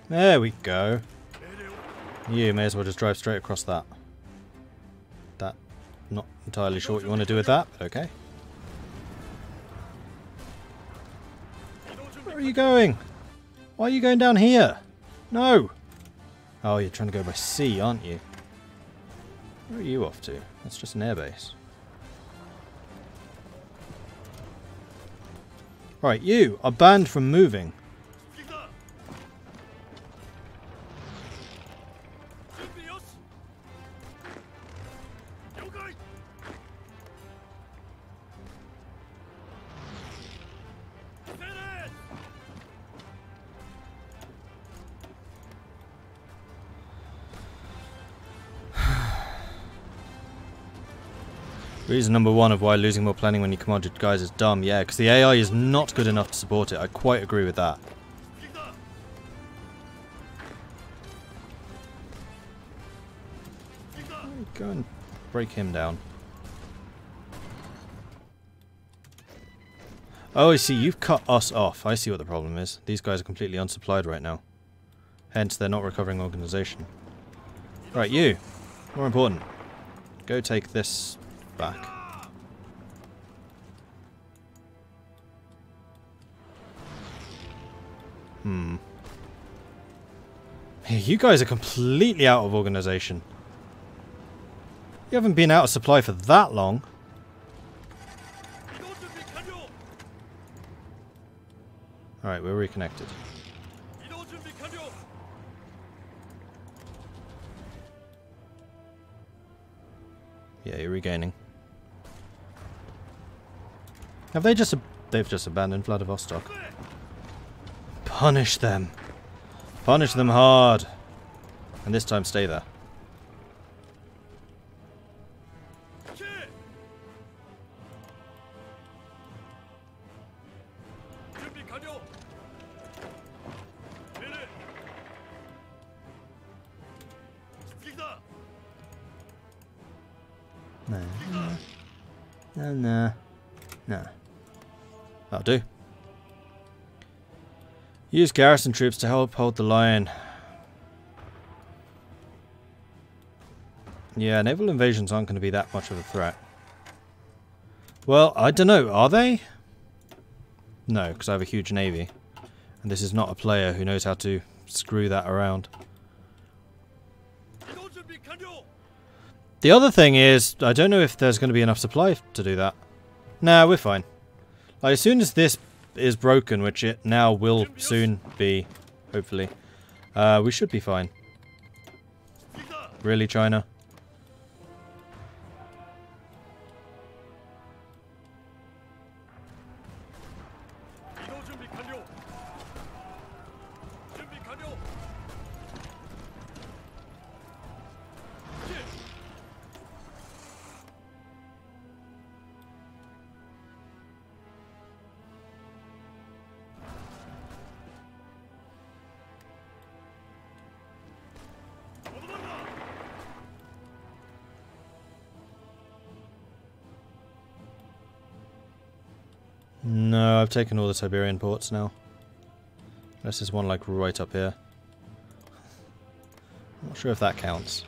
There we go. You may as well just drive straight across that. Not entirely sure what you want to do with that, but okay. Where are you going? Why are you going down here? No! Oh, you're trying to go by sea, aren't you? Where are you off to? That's just an airbase. Right, you are banned from moving. Reason number one of why losing more planning when you command your guys is dumb. Yeah, because the AI is not good enough to support it. I quite agree with that. Go and break him down. Oh, I see. You've cut us off. I see what the problem is. These guys are completely unsupplied right now. Hence, they're not recovering organization. Right, you. More important. Go take this back. You guys are completely out of organization. You haven't been out of supply for that long. Alright, we're reconnected. Yeah, you're regaining. Have they just... They've just abandoned Vladivostok. Punish them. Punish them hard. And this time stay there. No. That'll do. Use garrison troops to help hold the line. Yeah, naval invasions aren't going to be that much of a threat. Well, I don't know. Are they? No, because I have a huge navy. And this is not a player who knows how to screw that around. The other thing is, I don't know if there's going to be enough supply to do that. Nah, we're fine. Like, as soon as this is broken, which it now will soon be, hopefully, we should be fine. Really, China? No, I've taken all the Siberian ports now. Unless there's one like right up here. Not sure if that counts.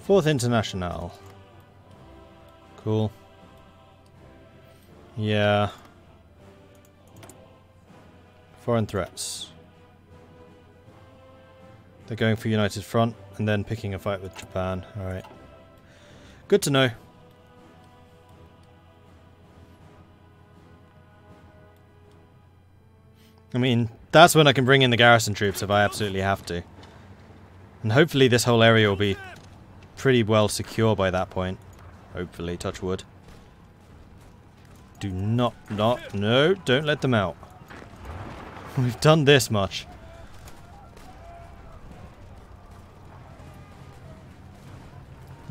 Fourth International. Cool. Yeah. Foreign threats. They're going for United Front and then picking a fight with Japan. Alright. Good to know. I mean, that's when I can bring in the garrison troops if I absolutely have to. And hopefully this whole area will be pretty well secure by that point. Hopefully, touch wood. Do not, no, don't let them out. We've done this much.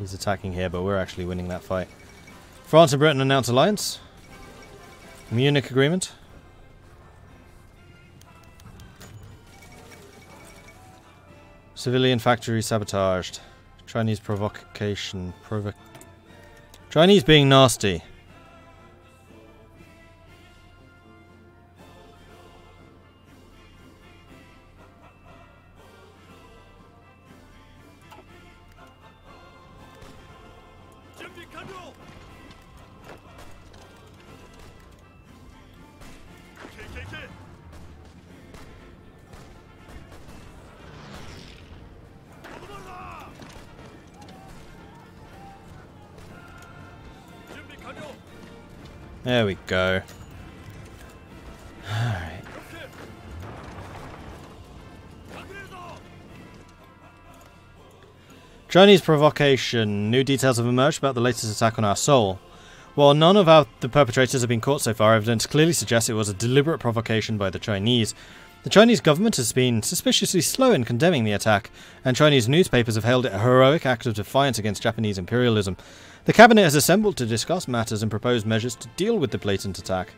He's attacking here, but we're actually winning that fight. France and Britain announce alliance. Munich Agreement. Civilian factory sabotaged. Chinese provocation. Chinese being nasty. There we go. Alright. Chinese provocation. New details have emerged about the latest attack on our Seoul. While none of the perpetrators have been caught so far, evidence clearly suggests it was a deliberate provocation by the Chinese. The Chinese government has been suspiciously slow in condemning the attack, and Chinese newspapers have hailed it a heroic act of defiance against Japanese imperialism. The cabinet has assembled to discuss matters and propose measures to deal with the blatant attack.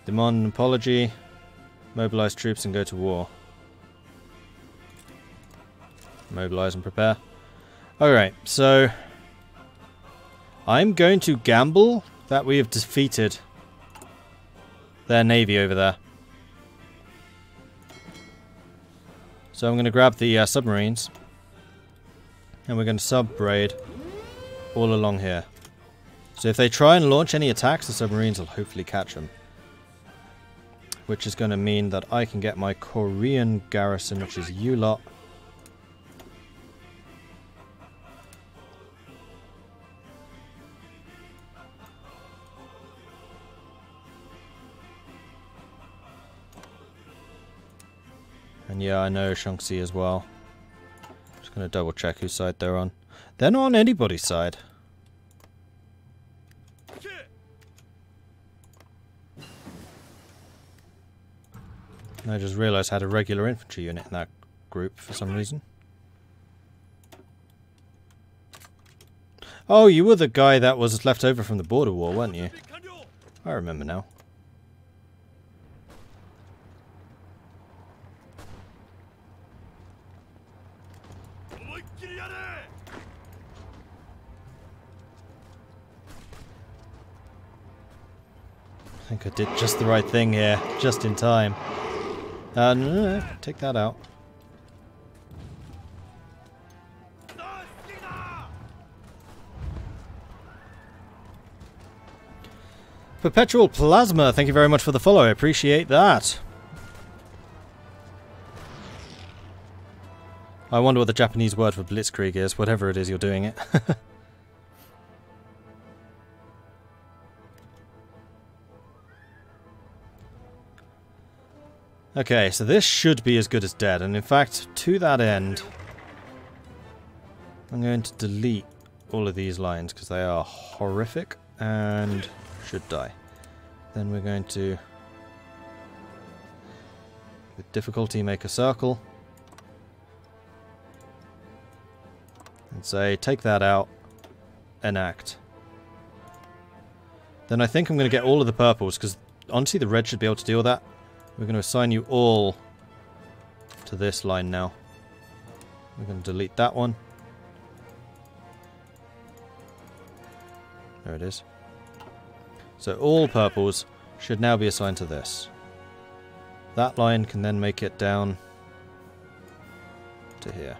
Demand an apology, mobilize troops and go to war. Mobilize and prepare. Alright, so I'm going to gamble that we have defeated their navy over there. So I'm going to grab the submarines. And we're going to sub-braid all along here. So if they try and launch any attacks, the submarines will hopefully catch them. Which is going to mean that I can get my Korean garrison, which is you lot. And yeah, I know Shaanxi as well. Gonna double check whose side they're on. They're not on anybody's side. I just realised I had a regular infantry unit in that group for some reason. Oh, you were the guy that was left over from the border war, weren't you? I remember now. I think I did just the right thing here, just in time. No, take that out. Perpetual Plasma, thank you very much for the follow, I appreciate that. I wonder what the Japanese word for blitzkrieg is, whatever it is you're doing it. Okay, so this should be as good as dead, and in fact, to that end, I'm going to delete all of these lines because they are horrific and should die. Then we're going to, with difficulty, make a circle and say, take that out, enact. Then I think I'm going to get all of the purples because honestly the red should be able to deal with that. We're going to assign you all to this line now. We're going to delete that one. There it is. So all purples should now be assigned to this. That line can then make it down to here.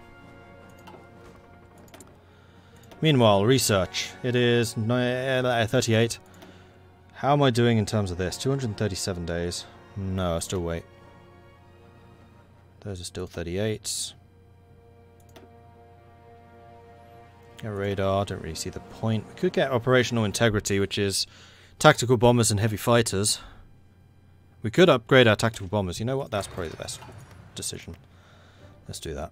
Meanwhile, research. It is 38. How am I doing in terms of this? 237 days. No, I'll still wait. Those are still 38s. Get radar, don't really see the point. We could get operational integrity, which is tactical bombers and heavy fighters. We could upgrade our tactical bombers. You know what? That's probably the best decision. Let's do that.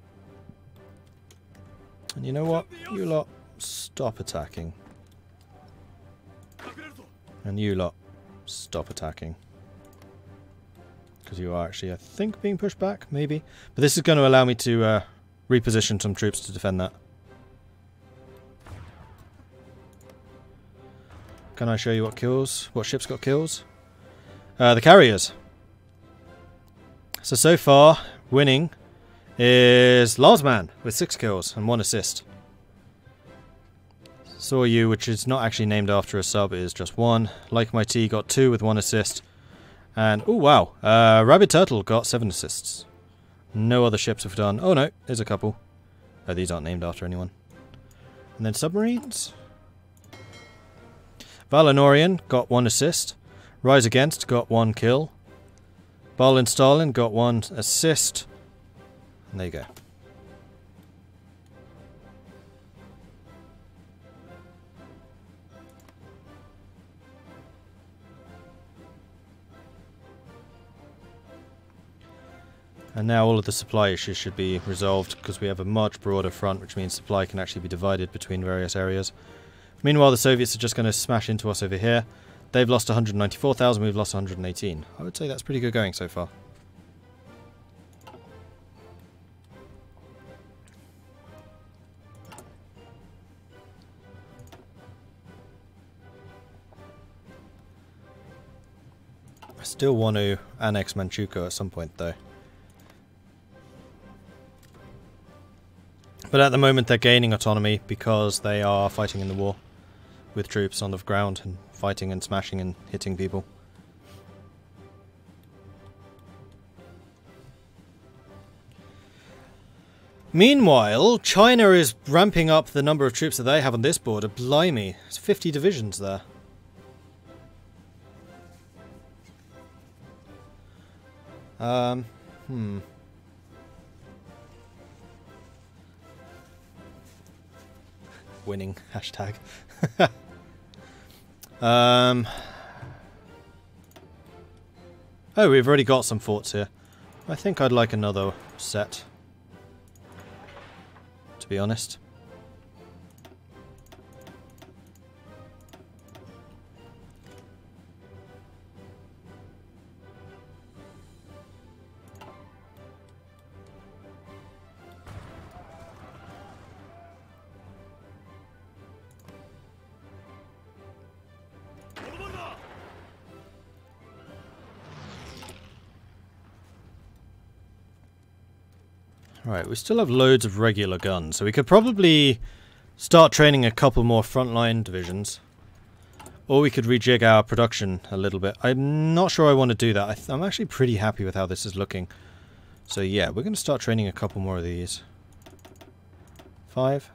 And you know what? You lot, stop attacking. And you lot, stop attacking. Because you are actually, I think, being pushed back, maybe. But this is going to allow me to reposition some troops to defend that. Can I show you what ships got kills? The carriers. So far, winning is Larsman with 6 kills and 1 assist. Soryu, which is not actually named after a sub, is just 1. Like My Tea got 2 with 1 assist. And, oh wow, Rabbit Turtle got 7 assists. No other ships have done. Oh no, there's a couple. Oh, these aren't named after anyone. And then submarines. Valinorian got 1 assist. Rise Against got 1 kill. Balin Stalin got 1 assist. And there you go. And now all of the supply issues should be resolved because we have a much broader front, which means supply can actually be divided between various areas. Meanwhile, the Soviets are just going to smash into us over here. They've lost 194,000, we've lost 118. I would say that's pretty good going so far. I still want to annex Manchukuo at some point though. But at the moment they're gaining autonomy because they are fighting in the war with troops on the ground and fighting and smashing and hitting people. Meanwhile, China is ramping up the number of troops that they have on this border. Blimey, it's 50 divisions there. Winning hashtag. Oh, we've already got some forts here. I think I'd like another set, to be honest. Right, we still have loads of regular guns, so we could probably start training a couple more frontline divisions. Or we could rejig our production a little bit. I'm not sure I want to do that. I'm actually pretty happy with how this is looking. So yeah, we're going to start training a couple more of these. 5.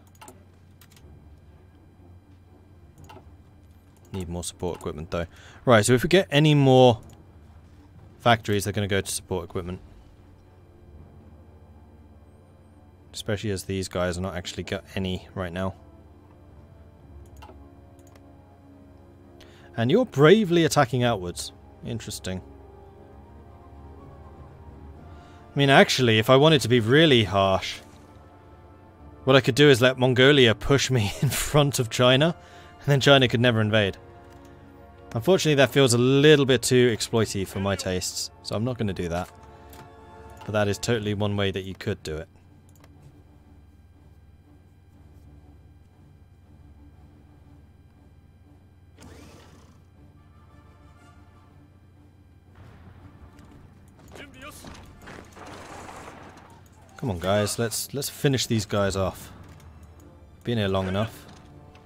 Need more support equipment though. Right, so if we get any more factories, they're going to go to support equipment. Especially as these guys are not actually got any right now. And you're bravely attacking outwards. Interesting. I mean, actually, if I wanted to be really harsh, what I could do is let Mongolia push me in front of China, and then China could never invade. Unfortunately, that feels a little bit too exploity for my tastes, so I'm not going to do that. But that is totally one way that you could do it. Come on guys, let's finish these guys off. Been here long enough.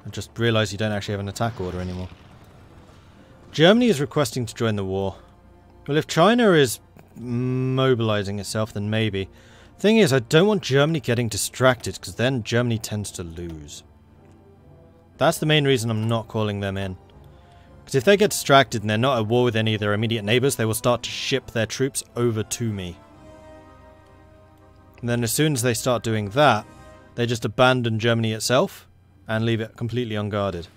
I just realised you don't actually have an attack order anymore. Germany is requesting to join the war. Well, if China is mobilising itself, then maybe. Thing is, I don't want Germany getting distracted, because then Germany tends to lose. That's the main reason I'm not calling them in. Because if they get distracted and they're not at war with any of their immediate neighbours, they will start to ship their troops over to me. And then as soon as they start doing that, they just abandon Germany itself and leave it completely unguarded.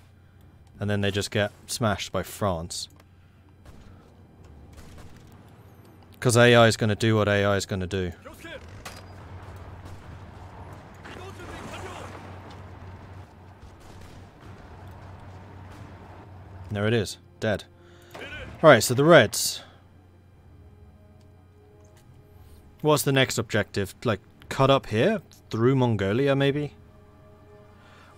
And then they just get smashed by France. Because AI is going to do what AI is going to do. There it is. Dead. Alright, so the Reds. What's the next objective? Like, cut up here? through Mongolia, maybe?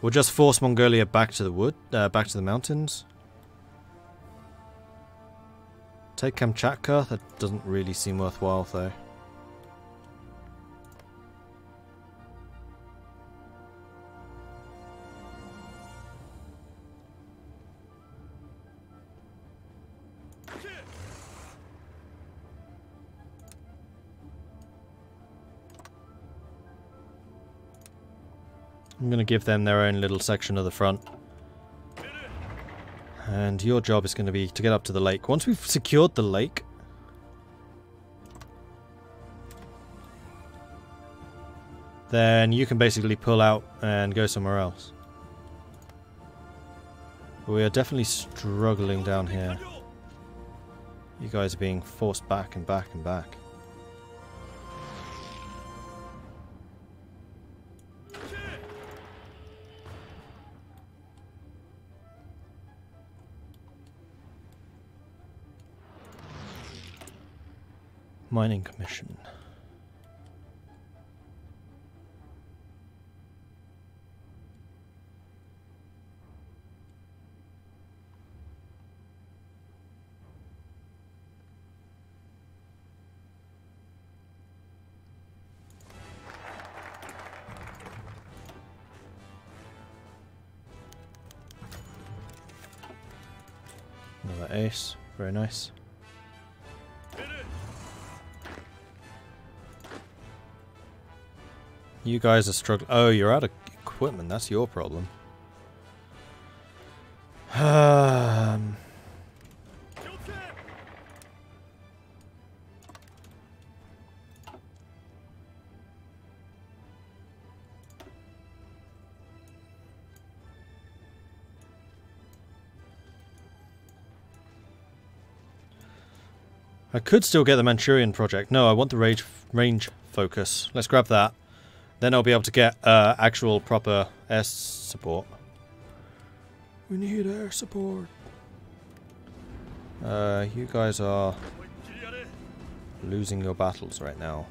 Or just force Mongolia back to the back to the mountains? Take Kamchatka? That doesn't really seem worthwhile, though. I'm going to give them their own little section of the front. And your job is going to be to get up to the lake. Once we've secured the lake, then you can basically pull out and go somewhere else. We are definitely struggling down here. You guys are being forced back and back and back. Mining Commission. Another ace, very nice. You guys are struggling. Oh, you're out of equipment. That's your problem. I could still get the Manchurian project. No, I want the range focus. Let's grab that. Then I'll be able to get actual proper air support. We need air support. You guys are losing your battles right now.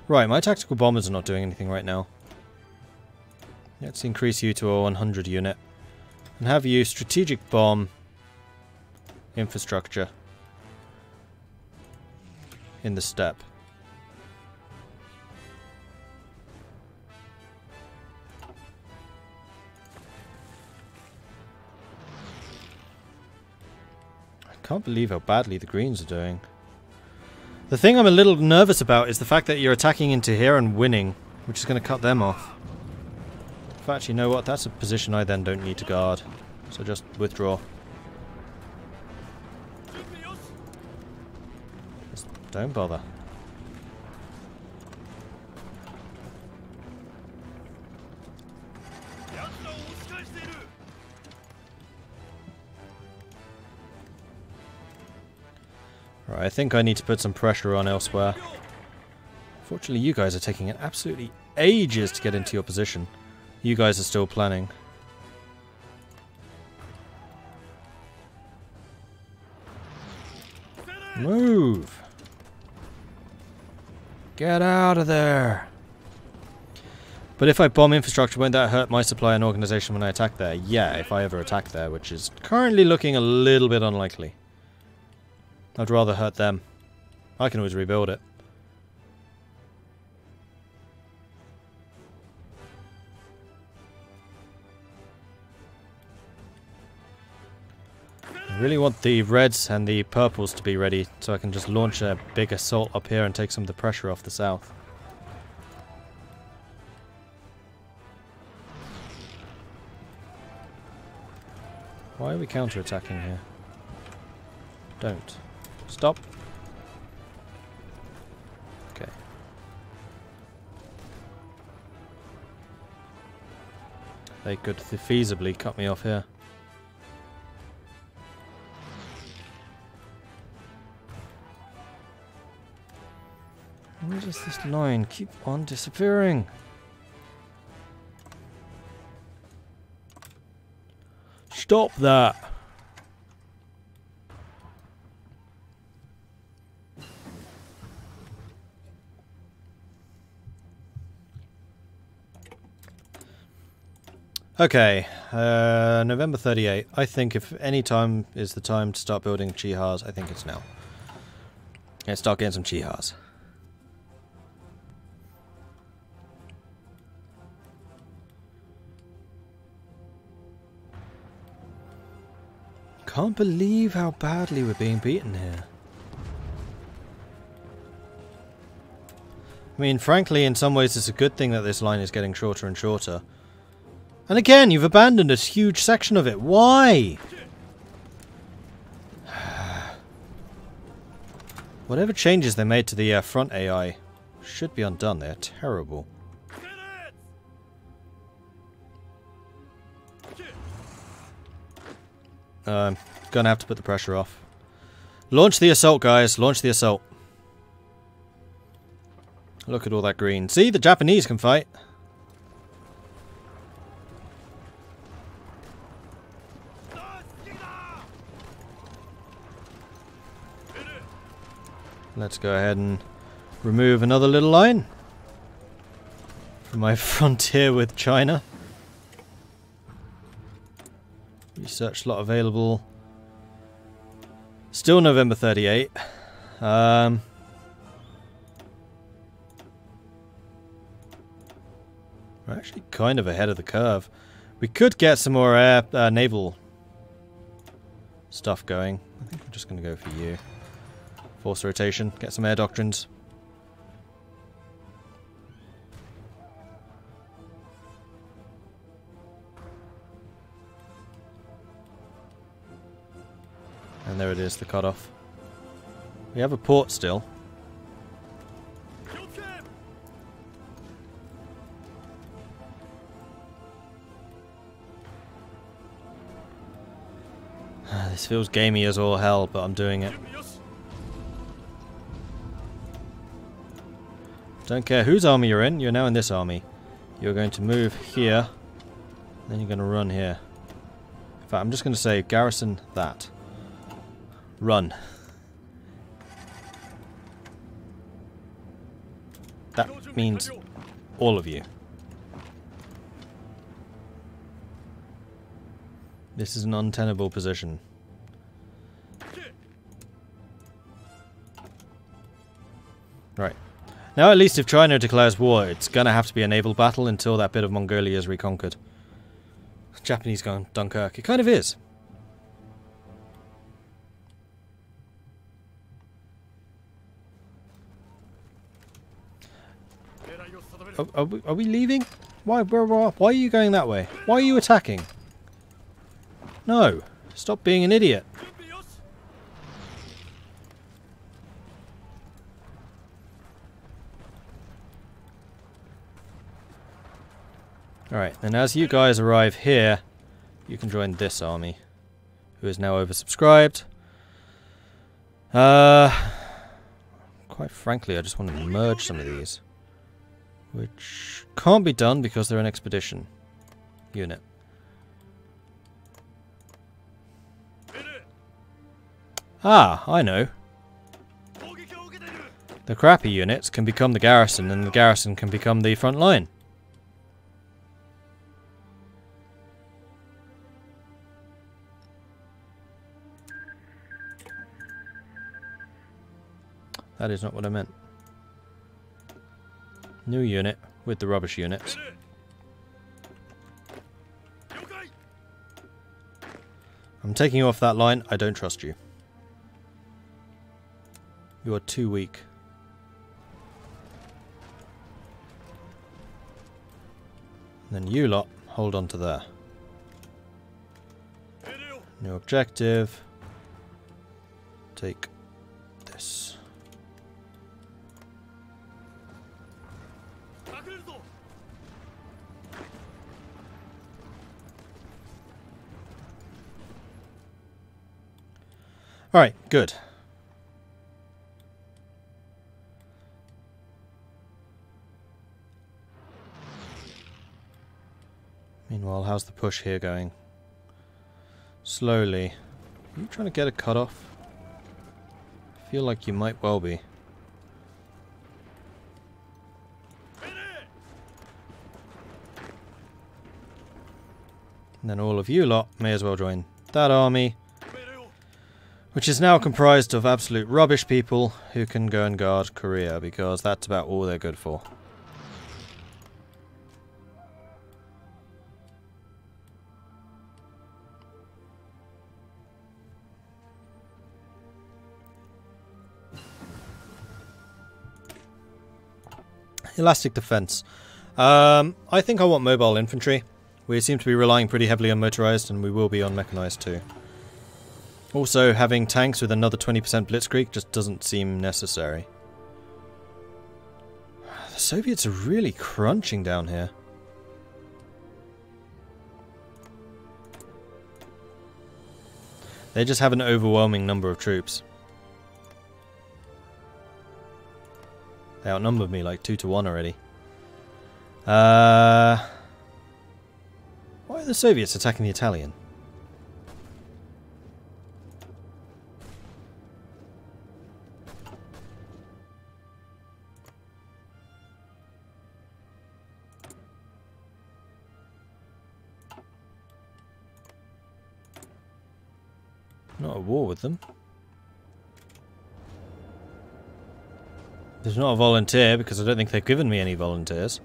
Right, my tactical bombers are not doing anything right now. Let's increase you to a 100 unit. And have you strategic bomb infrastructure in the steppe. I can't believe how badly the Greens are doing. The thing I'm a little nervous about is the fact that you're attacking into here and winning, which is going to cut them off. In fact, you know what? That's a position I then don't need to guard. So just withdraw. Just don't bother. Right, I think I need to put some pressure on elsewhere. Fortunately, you guys are taking it absolutely ages to get into your position. You guys are still planning. Move! Get out of there! But if I bomb infrastructure, won't that hurt my supply and organization when I attack there? Yeah, if I ever attack there, which is currently looking a little bit unlikely. I'd rather hurt them. I can always rebuild it. I really want the reds and the purples to be ready so I can just launch a big assault up here and take some of the pressure off the south. Why are we counter-attacking here? Don't. Stop. Okay. They could feasibly cut me off here. Why does this line keep on disappearing? Stop that! Okay, November 38. I think if any time is the time to start building Chihars, I think it's now. Let's start getting some Chihars. Can't believe how badly we're being beaten here. I mean, frankly, in some ways it's a good thing that this line is getting shorter and shorter. And again, you've abandoned a huge section of it. Why? Whatever changes they made to the front AI should be undone. They're terrible. Gonna have to put the pressure off. Launch the assault, guys. Launch the assault. Look at all that green. See, the Japanese can fight. Let's go ahead and remove another little line from my frontier with China. Research slot available. Still November 38. We're actually kind of ahead of the curve. We could get some more naval stuff going. I think I'm just going to go for you. Force rotation, get some air doctrines. And there it is, the cutoff. We have a port still. This feels gamey as all hell, but I'm doing it. Don't care whose army you're in, you're now in this army. You're going to move here, then you're going to run here. In fact, I'm just going to say garrison that. Run. That means all of you. This is an untenable position. Right. Now at least if China declares war, it's gonna have to be a naval battle until that bit of Mongolia is reconquered. Japanese gone Dunkirk. It kind of is. Are we leaving? Why are you going that way? Why are you attacking? No. Stop being an idiot. Alright, and as you guys arrive here, you can join this army, who is now oversubscribed. Quite frankly, I just want to merge some of these. Which can't be done because they're an expedition unit. Ah, I know. The crappy units can become the garrison, and the garrison can become the front line. That is not what I meant. New unit with the rubbish units. I'm taking you off that line. I don't trust you. You are too weak. And then you lot hold on to there. New objective. Take this. Alright, good. Meanwhile, how's the push here going? Slowly. Are you trying to get a cutoff? I feel like you might well be. And then all of you lot may as well join that army, which is now comprised of absolute rubbish people who can go and guard Korea, because that's about all they're good for. Elastic defense. I think I want mobile infantry. We seem to be relying pretty heavily on motorized, and we will be on mechanized too. Also, having tanks with another 20% blitzkrieg just doesn't seem necessary. The Soviets are really crunching down here. They just have an overwhelming number of troops. They outnumbered me like 2-1 already. Why are the Soviets attacking the Italian? Not at war with them. There's not a volunteer, because I don't think they've given me any volunteers.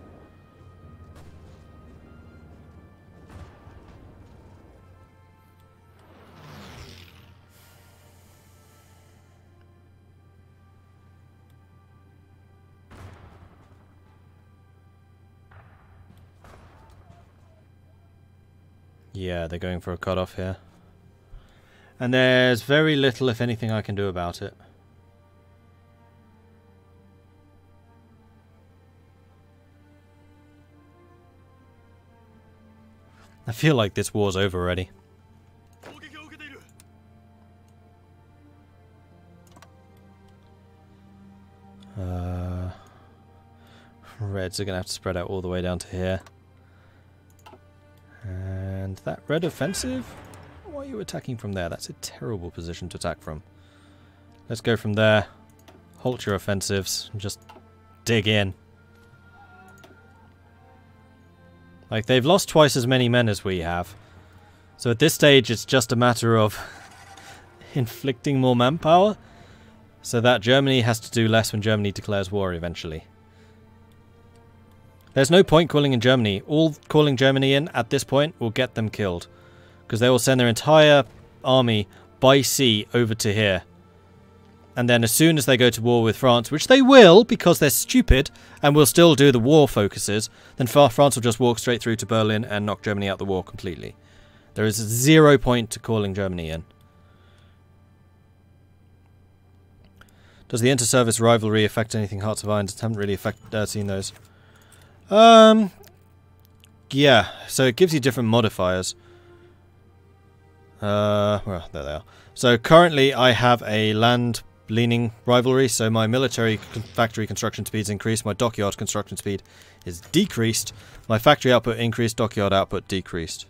Yeah, they're going for a cutoff here. And there's very little, if anything, I can do about it. I feel like this war's over already. Reds are going to have to spread out all the way down to here. And that red offensive? Why are you attacking from there? That's a terrible position to attack from. Let's go from there. Halt your offensives and just dig in. Like, they've lost twice as many men as we have. So at this stage, it's just a matter of inflicting more manpower, so that Germany has to do less when Germany declares war eventually. There's no point calling in Germany. All calling Germany in at this point will get them killed, because they will send their entire army by sea over to here. And then as soon as they go to war with France, which they will, because they're stupid, and will still do the war focuses, then France will just walk straight through to Berlin and knock Germany out the war completely. There is 0 point to calling Germany in. Does the inter-service rivalry affect anything? Hearts of Iron? I haven't really seen those. Yeah, so it gives you different modifiers. Well, there they are. So currently I have a land leaning rivalry, so my military factory construction speed is increased, my dockyard construction speed is decreased, my factory output increased, dockyard output decreased.